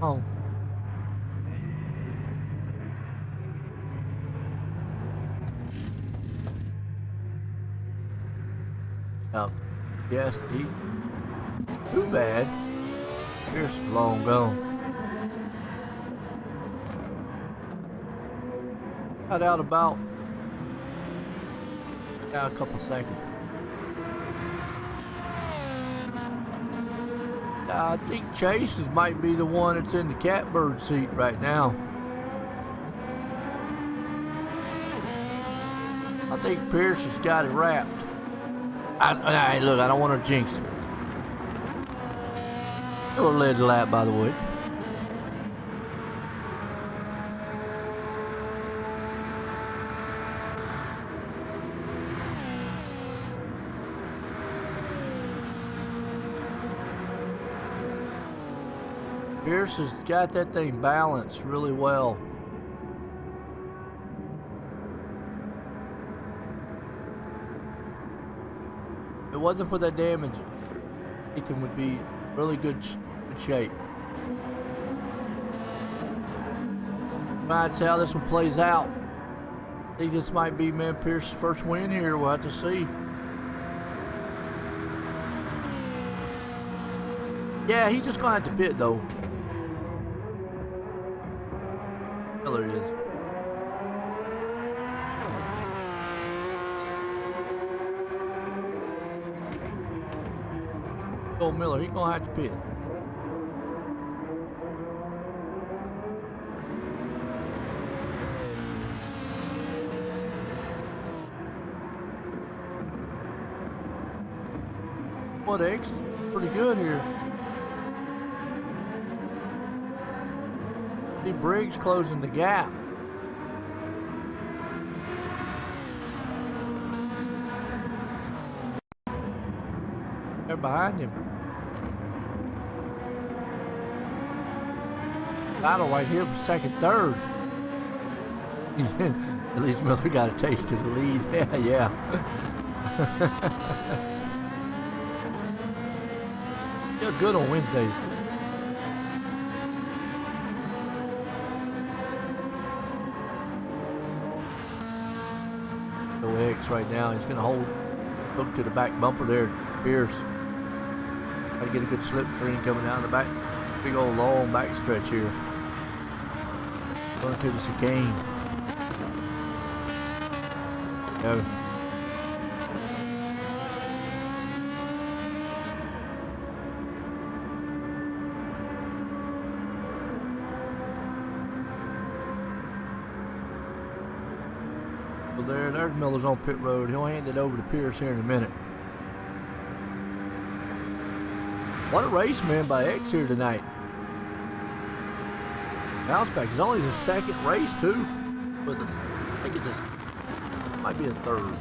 Oh. Yes, he too bad. Pierce is long gone. Got out about a couple seconds. I think Chase might be the one that's in the catbird seat right now. I think Pierce has got it wrapped. Look, I don't want to jinx it. A little ledge lap, by the way. Pierce has got that thing balanced really well. If it wasn't for that damage, Ethan would be really good shape. That's how this one plays out. I think this might be Pierce's first win here. We'll have to see. Yeah, he's just gonna have to pit though. There it is. Old Miller, he's gonna have to pit. What X is pretty good here. See Briggs closing the gap. They're behind him. Battle right here for second, third. At least Miller got a taste of the lead. Yeah. Feel good on Wednesdays. No X right now. He's gonna hook to the back bumper there. Pierce. Got to get a good slipstream coming down the back. Big old long back stretch here. Going to the chicane. Go. So there's Miller's on pit road. He'll hand it over to Pierce here in a minute. What a race, man, by X here tonight. Bounce back. It's only his second race, too, with us. I think it's his, might be a third.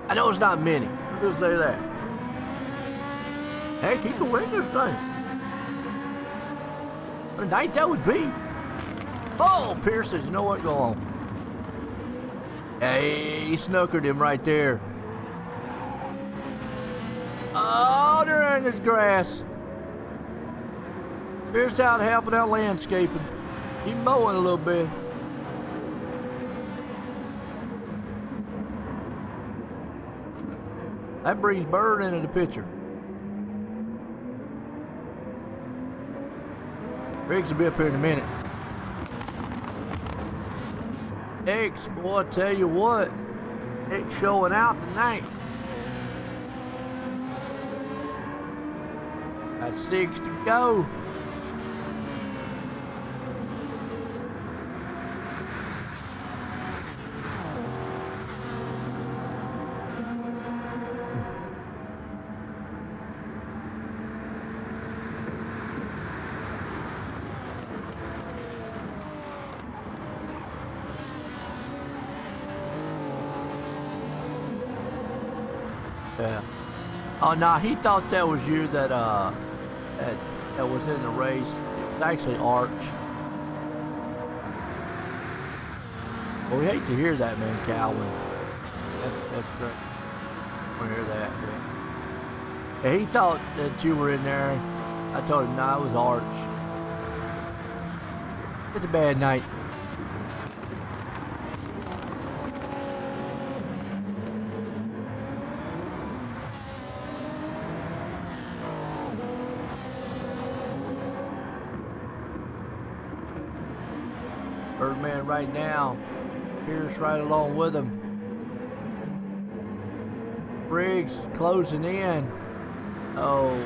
I know it's not many. I'll just say that. Heck, he can win this thing. What a night that would be. Oh, Pierce says, you know what? Go on. Hey, he snookered him right there. Oh, they're in the grass. Pierce out helping out landscaping. Keep mowing a little bit. That brings Bird into the picture. Briggs will be up here in a minute. X, boy, I tell you what. X showing out tonight. Got 6 to go. Yeah. Oh no, he thought that was you that that was in the race. It's actually Arch. Well, we hate to hear that, man, Calvin. That's great. I want to hear that. Yeah, he thought that you were in there. I told him, no, it was Arch. It's a bad night. Birdman right now. Pierce right along with him. Briggs closing in. Oh.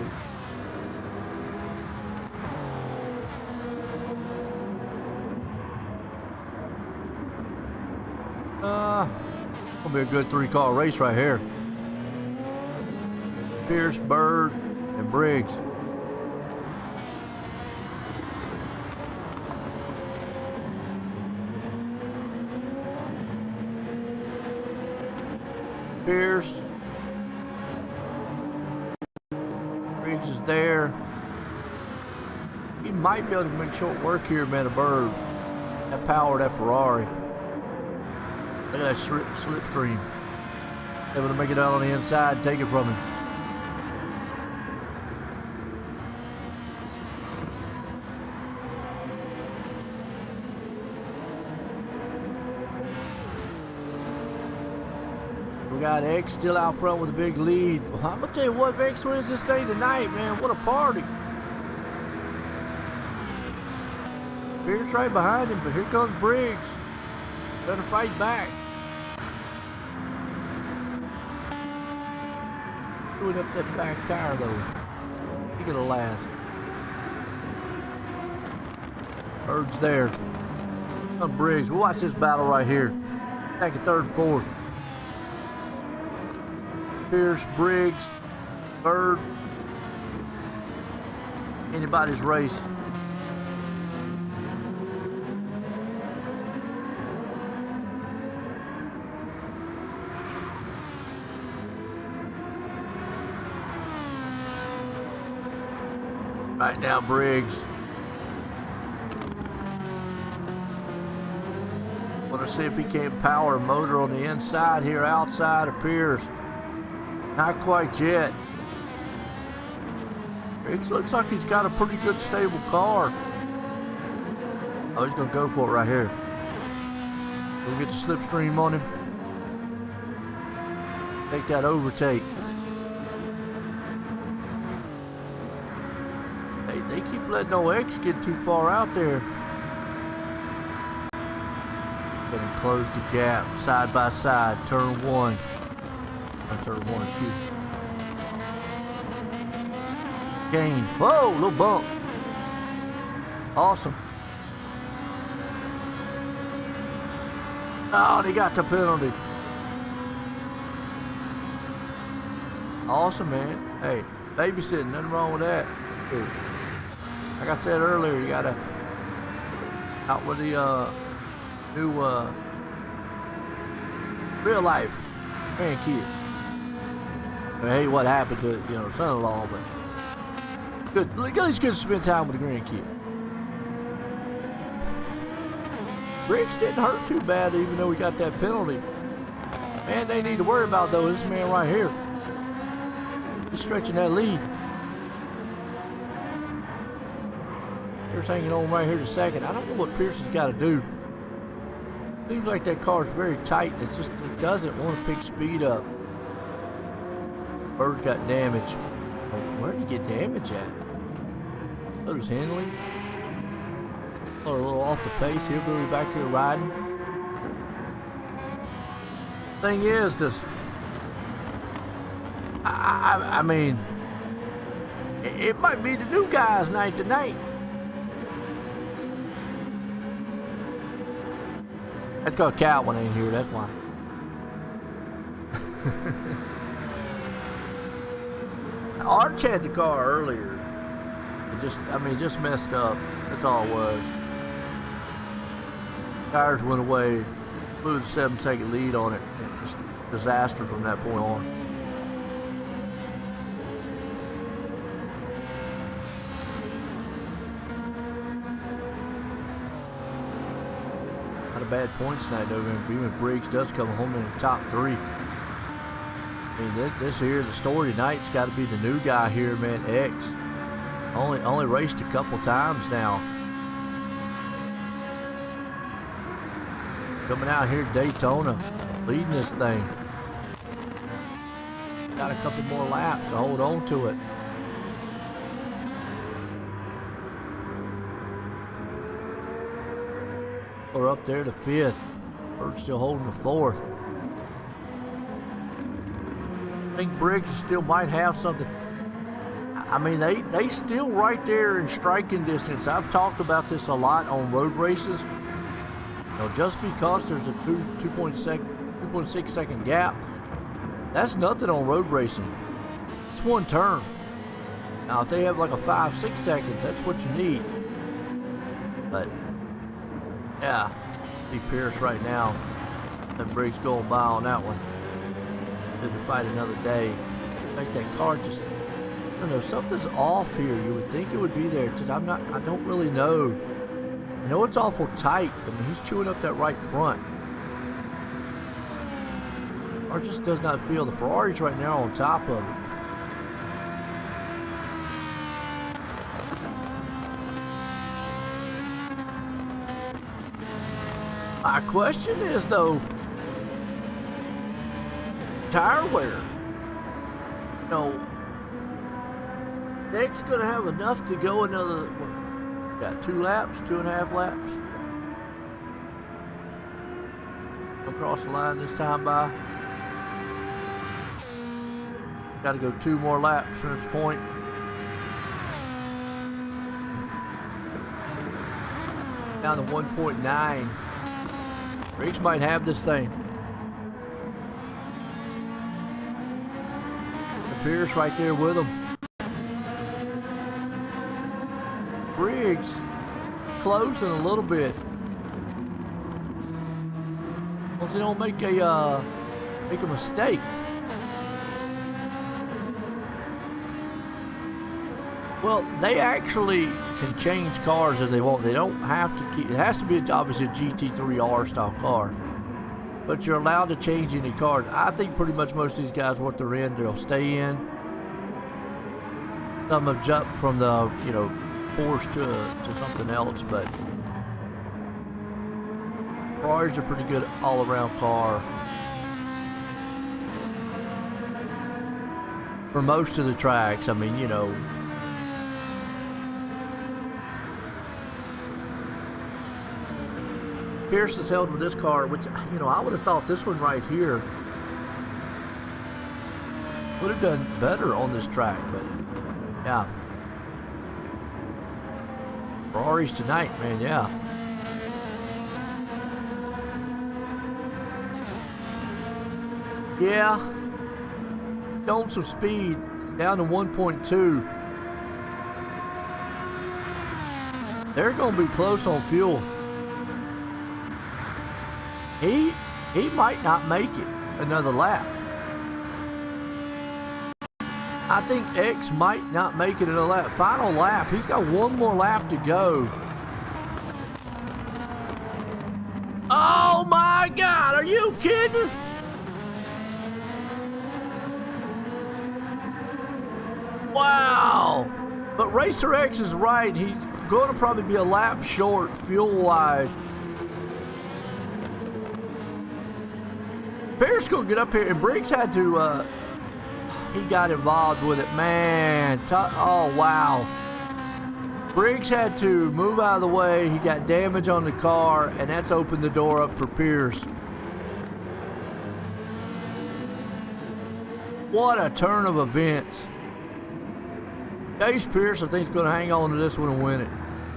Gonna be a good 3-car race right here. Pierce, Bird, and Briggs. Pierce. Briggs is there. He might be able to make short work here, man, of Bird. That power, that Ferrari. Look at that slipstream. Able to make it out on the inside and take it from him. We got X still out front with a big lead. Well, I'm gonna tell you what, if X wins this thing tonight, man, what a party. Pierce right behind him, but here comes Briggs. Better fight back. Doing up that back tire though. He gonna last. Bird's there. Come Briggs. We'll watch this battle right here. Second, third, and fourth. Pierce, Briggs, Bird. Anybody's race. Right now, Briggs. Want to see if he can power a motor on the inside here, outside of Pierce. Not quite yet. Briggs looks like he's got a pretty good, stable car. Oh, he's going to go for it right here. We'll get the slipstream on him. Take that overtake. They keep letting no X get too far out there. Gonna close the gap side by side. Turn one. Not turn one, excuse me. Gain. Whoa, little bump. Awesome. Oh, they got the penalty. Awesome, man. Hey, babysitting, nothing wrong with that. Dude. Like I said earlier, you gotta out with the new real life grandkid. I hate what happened to son-in-law, but good. At least good to spend time with the grandkid. Briggs didn't hurt too bad, even though we got that penalty. Man, they need to worry about though this man right here. He's stretching that lead. Pierce hanging on right here to second. I don't know what Pierce has got to do. Seems like that car is very tight. It's just, it doesn't want to pick speed up. Bird's got damage. Oh, where did he get damage at? So does Henley. A little off the pace. He'll be back here riding. Thing is, this. I mean, it might be the new guys night tonight. That's got a cat one ain't here, that's why. Arch had the car earlier. It just messed up. That's all it was. Tires went away. Blew the 7-second lead on it. It was a disaster from that point on. Bad points tonight though, when Briggs does come home in the top 3. I mean, this here, the story tonight's got to be the new guy here, man, X. Only raced a couple times now. Coming out here Daytona, leading this thing. Got a couple more laps to hold on to it. Or up there to 5th. Bird's still holding the 4th. I think Briggs still might have something. I mean, they still right there in striking distance. I've talked about this a lot on road races. You know, just because there's a 2.6 second gap, that's nothing on road racing. It's one turn. Now, if they have like a 5-6 seconds, that's what you need. But yeah, see Pierce right now, and Briggs going by on that one. Good to fight another day. I think that car just, I don't know, something's off here. You would think it would be there. Just I don't really know. I know it's awful tight. I mean, he's chewing up that right front. Or just does not feel. The Ferrari's right now on top of it. My question is though, tire wear. No. Nick's gonna have enough to go another, what, got 2 laps, 2.5 laps. Across the line this time by. Got to go 2 more laps from this point. Down to 1.9. Briggs might have this thing. Pierce right there with him. Briggs closing a little bit. Once they don't make a mistake. Well, they actually can change cars if they want. They don't have to keep. It has to be obviously a GT3R style car, but you're allowed to change any cars. I think pretty much most of these guys, what they're in, they'll stay in. Some have jumped from the Porsche to something else, but Ferrari's a pretty good all-around car for most of the tracks. I mean, Pierce is held with this car, which, I would have thought this one right here would have done better on this track, but yeah. Ferraris tonight, man, yeah. Yeah. Showing some speed. It's down to 1.2. They're going to be close on fuel. He might not make it another lap. I think X might not make it another lap. Final lap. He's got 1 more lap to go. Oh my God! Are you kidding? Wow! But Racer X is right. He's going to probably be a lap short fuel-wise. Pierce gonna get up here, and Briggs had to, he got involved with it, man. Oh, wow. Briggs had to move out of the way. He got damage on the car, and that's opened the door up for Pierce. What a turn of events. Chase Pierce, I think, is gonna hang on to this one and win it.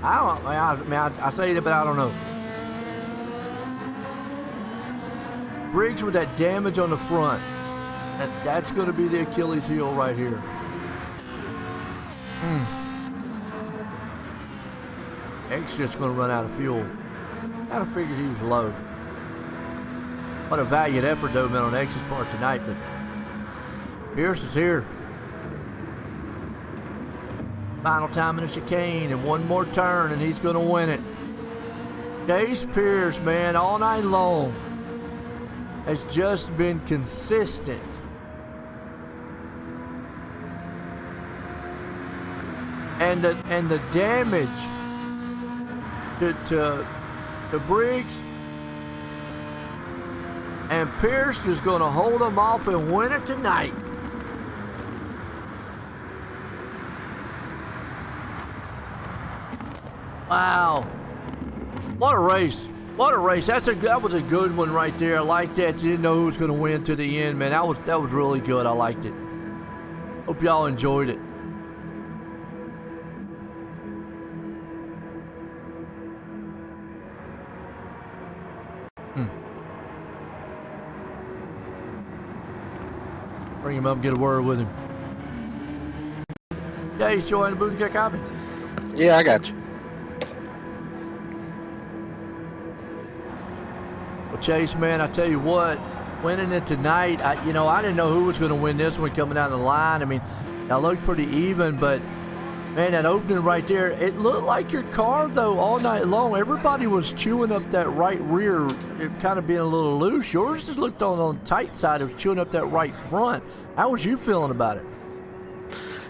I say it, but I don't know. Briggs with that damage on the front. That's going to be the Achilles heel right here. X just going to run out of fuel. Kind of figured he was low. What a valiant effort, though, man, on X's part tonight. But Pierce is here. Final time in the chicane, and 1 more turn, and he's going to win it. Chase Pierce, man, all night long, has just been consistent. And the damage to Briggs, and Pierce is going to hold him off and win it tonight. Wow. What a race. What a race! That was a good one right there. I like that. You didn't know who was going to win to the end, man. That was really good. I liked it. Hope y'all enjoyed it. Bring him up and get a word with him. Yeah, he's joining the booth. Get a copy. Yeah, I got you. Well, Chase, man, I tell you what, winning it tonight, I didn't know who was going to win this one coming down the line. I mean, I looked pretty even, but man, that opening right there, it looked like your car, though, all night long. Everybody was chewing up that right rear, it kind of being a little loose. Yours just looked on the tight side. It was chewing up that right front. How was you feeling about it?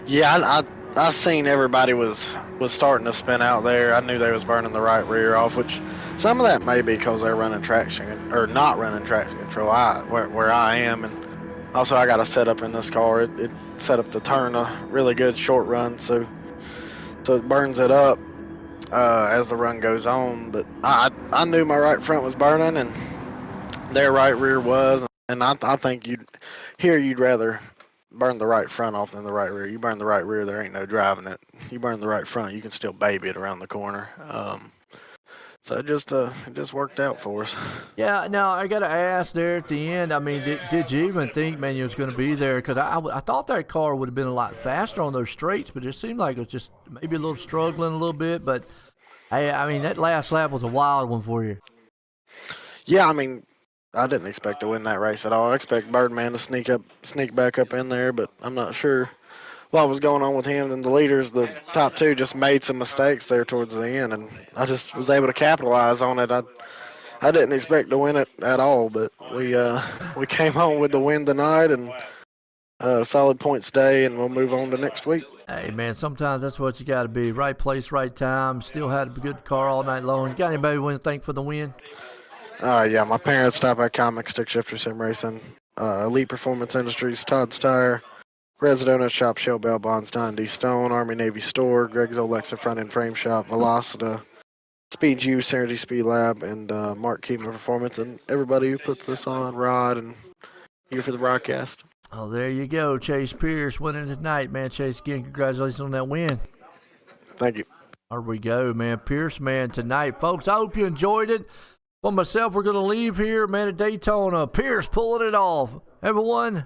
Yeah, I seen everybody was starting to spin out there. I knew they was burning the right rear off, which some of that may be because they're running traction or not running traction control. Where I am, and also I got a setup in this car. It set up to turn a really good short run, so it burns it up as the run goes on. But I knew my right front was burning, and their right rear was, and I think you'd rather burn the right front off than the right rear. You burn the right rear, there ain't no driving it. You burn the right front, you can still baby it around the corner. So it just worked out for us. Yeah, now I got to ask there at the end, I mean, did you even think, man, you was going to be there? Because I thought that car would have been a lot faster on those straights, but it seemed like it was just maybe a little struggling a little bit. But, hey, I mean, that last lap was a wild one for you. Yeah, I mean, I didn't expect to win that race at all. I expect Birdman to sneak back up in there, but I'm not sure what was going on with him. And the leaders, the top two, just made some mistakes there towards the end, and I just was able to capitalize on it. I didn't expect to win it at all, but we came home with the win tonight, and solid points day, and we'll move on to next week. Hey, man, sometimes that's what you got to be. Right place, right time. Still had a good car all night long. You got anybody want to thank for the win? Yeah, my parents, Stop by Comic, Stick Shifter Sim Racing, Elite Performance Industries, Todd's Tire, Red's Donut Shop, Shell Bell Bonds, Don D. Stone, Army Navy Store, Greg's Olexa Front End Frame Shop, Velocita, Speed U, Synergy Speed Lab, and Mark Keeman Performance, and everybody who puts this on, Rod, and here for the broadcast. Oh, there you go. Chase Pierce winning tonight, man. Chase, again, congratulations on that win. Thank you. There we go, man. Pierce, man, tonight. Folks, I hope you enjoyed it. For myself, we're going to leave here, man, at Daytona. Pierce pulling it off. Everyone,